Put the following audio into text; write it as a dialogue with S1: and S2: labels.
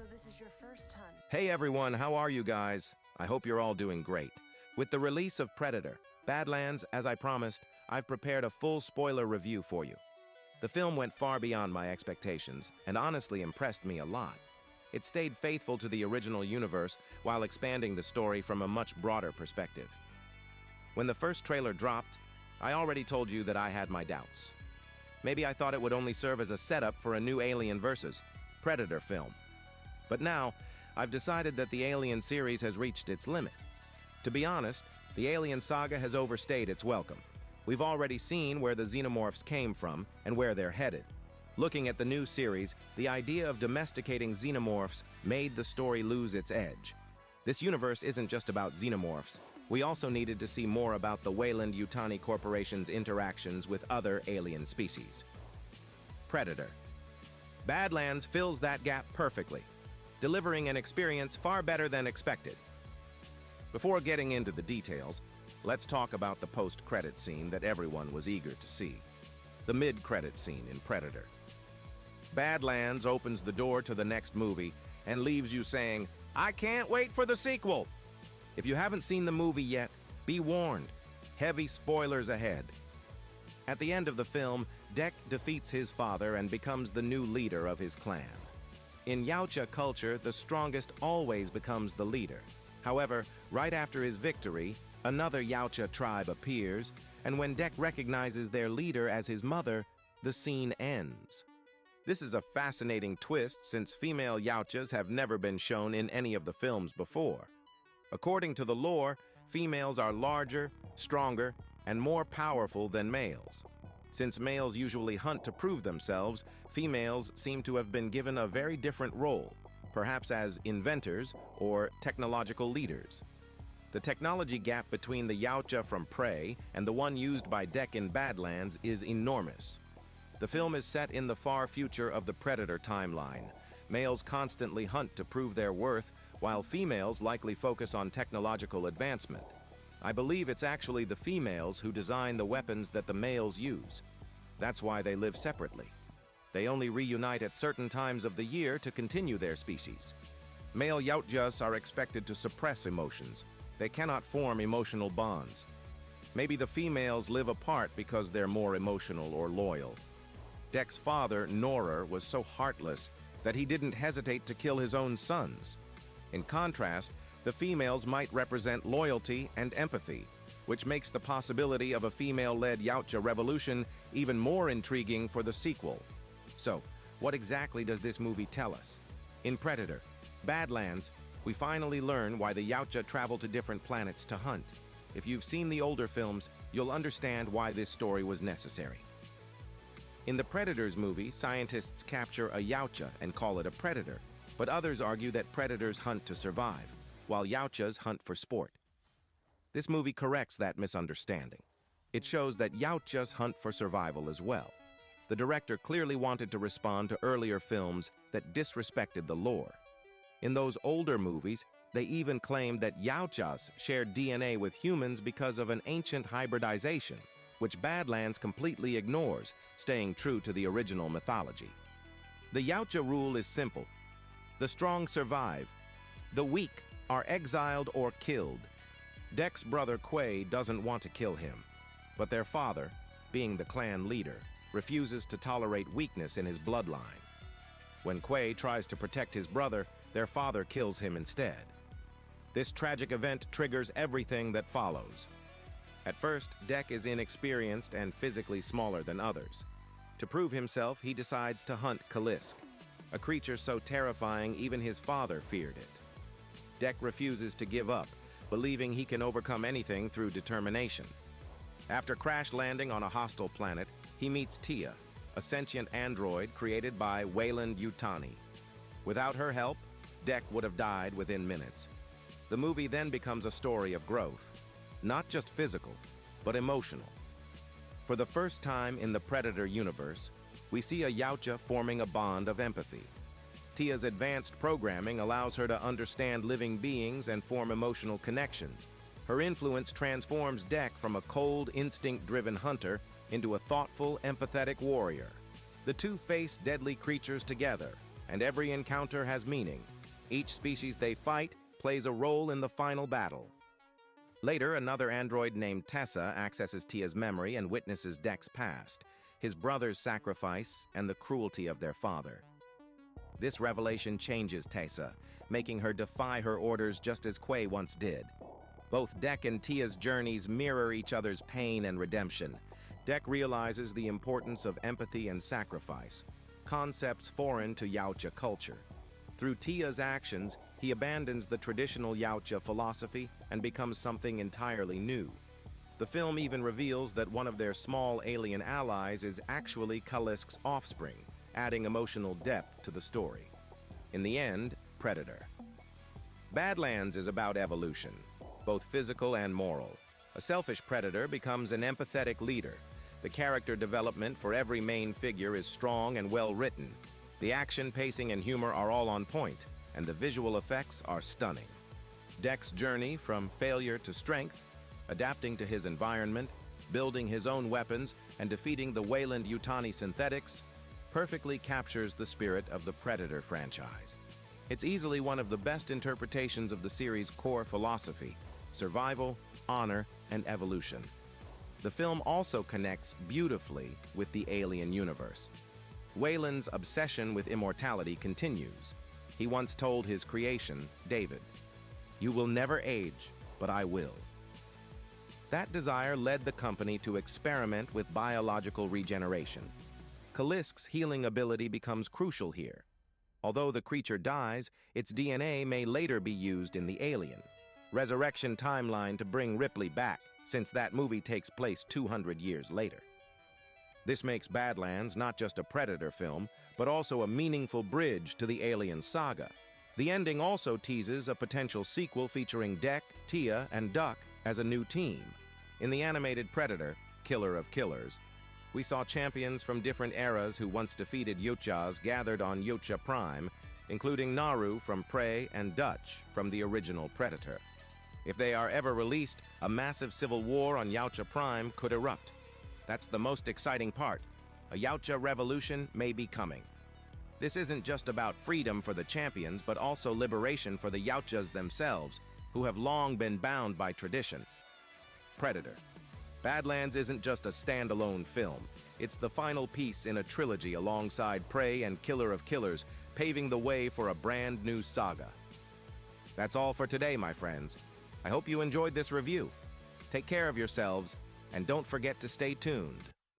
S1: So this is your first hunt.
S2: Hey everyone, how are you guys? I hope you're all doing great. With the release of Predator, Badlands, as I promised, I've prepared a full spoiler review for you. The film went far beyond my expectations and honestly impressed me a lot. It stayed faithful to the original universe while expanding the story from a much broader perspective. When the first trailer dropped, I already told you that I had my doubts. Maybe I thought it would only serve as a setup for a new Alien vs. Predator film. But now, I've decided that the Alien series has reached its limit. To be honest, the Alien saga has overstayed its welcome. We've already seen where the xenomorphs came from and where they're headed. Looking at the new series, the idea of domesticating xenomorphs made the story lose its edge. This universe isn't just about xenomorphs. We also needed to see more about the Weyland-Yutani Corporation's interactions with other alien species. Predator. Badlands fills that gap perfectly, delivering an experience far better than expected. Before getting into the details, let's talk about the post-credit scene that everyone was eager to see. The mid-credit scene in Predator. Badlands opens the door to the next movie and leaves you saying, "I can't wait for the sequel!" If you haven't seen the movie yet, be warned. Heavy spoilers ahead. At the end of the film, Dek defeats his father and becomes the new leader of his clan. In Yautja culture, the strongest always becomes the leader. However, right after his victory, another Yautja tribe appears, and when Dek recognizes their leader as his mother, the scene ends. This is a fascinating twist since female Yautjas have never been shown in any of the films before. According to the lore, females are larger, stronger, and more powerful than males. Since males usually hunt to prove themselves, females seem to have been given a very different role, perhaps as inventors or technological leaders. The technology gap between the Yautja from Prey and the one used by Dek in Badlands is enormous. The film is set in the far future of the Predator timeline. Males constantly hunt to prove their worth, while females likely focus on technological advancement. I believe it's actually the females who design the weapons that the males use. That's why they live separately. They only reunite at certain times of the year to continue their species. Male Yautjas are expected to suppress emotions. They cannot form emotional bonds. Maybe the females live apart because they're more emotional or loyal. Dek's father, Norer, was so heartless that he didn't hesitate to kill his own sons. In contrast, the females might represent loyalty and empathy, which makes the possibility of a female-led Yautja revolution even more intriguing for the sequel. So, what exactly does this movie tell us? In Predator, Badlands, we finally learn why the Yautja travel to different planets to hunt. If you've seen the older films, you'll understand why this story was necessary. In the Predators movie, scientists capture a Yautja and call it a predator, but others argue that predators hunt to survive, while Yautjas hunt for sport. This movie corrects that misunderstanding. It shows that Yautjas hunt for survival as well. The director clearly wanted to respond to earlier films that disrespected the lore. In those older movies, they even claimed that Yautjas shared DNA with humans because of an ancient hybridization, which Badlands completely ignores, staying true to the original mythology. The Yautja rule is simple. The strong survive. The weak are exiled or killed. Dek's brother Quay doesn't want to kill him, but their father, being the clan leader, refuses to tolerate weakness in his bloodline. When Quay tries to protect his brother, their father kills him instead. This tragic event triggers everything that follows. At first, Dek is inexperienced and physically smaller than others. To prove himself, he decides to hunt Kalisk, a creature so terrifying even his father feared it. Dek refuses to give up, believing he can overcome anything through determination. After crash landing on a hostile planet, he meets Tia, a sentient android created by Weyland-Yutani. Without her help, Dek would have died within minutes. The movie then becomes a story of growth. Not just physical, but emotional. For the first time in the Predator universe, we see a Yautja forming a bond of empathy. Tia's advanced programming allows her to understand living beings and form emotional connections. Her influence transforms Dek from a cold, instinct-driven hunter into a thoughtful, empathetic warrior. The two face deadly creatures together, and every encounter has meaning. Each species they fight plays a role in the final battle. Later, another android named Tessa accesses Tia's memory and witnesses Dek's past, his brother's sacrifice, and the cruelty of their father. This revelation changes Tessa, making her defy her orders just as Quay once did. Both Dek and Tia's journeys mirror each other's pain and redemption. Dek realizes the importance of empathy and sacrifice, concepts foreign to Yautja culture. Through Tia's actions, he abandons the traditional Yautja philosophy and becomes something entirely new. The film even reveals that one of their small alien allies is actually Kalisk's offspring, adding emotional depth to the story. In the end, Predator. Badlands is about evolution, both physical and moral. A selfish predator becomes an empathetic leader. The character development for every main figure is strong and well written. The action, pacing, and humor are all on point, and the visual effects are stunning. Dek's journey from failure to strength, adapting to his environment, building his own weapons, and defeating the Weyland-Yutani synthetics, perfectly captures the spirit of the Predator franchise. It's easily one of the best interpretations of the series' core philosophy: survival, honor, and evolution. The film also connects beautifully with the alien universe. Weyland's obsession with immortality continues. He once told his creation, David, "You will never age, but I will." That desire led the company to experiment with biological regeneration. Kalisk's healing ability becomes crucial here. Although the creature dies, its DNA may later be used in the Alien Resurrection timeline to bring Ripley back, since that movie takes place 200 years later. This makes Badlands not just a Predator film, but also a meaningful bridge to the Alien saga. The ending also teases a potential sequel featuring Dek, Tia, and Duck as a new team. In the animated Predator, Killer of Killers, we saw champions from different eras who once defeated Yautjas gathered on Yautja Prime, including Naru from Prey and Dutch from the original Predator. If they are ever released, a massive civil war on Yautja Prime could erupt. That's the most exciting part. A Yautja revolution may be coming. This isn't just about freedom for the champions, but also liberation for the Yautjas themselves, who have long been bound by tradition. Predator. Badlands isn't just a standalone film. It's the final piece in a trilogy alongside Prey and Killer of Killers, paving the way for a brand new saga. That's all for today, my friends. I hope you enjoyed this review. Take care of yourselves, and don't forget to stay tuned.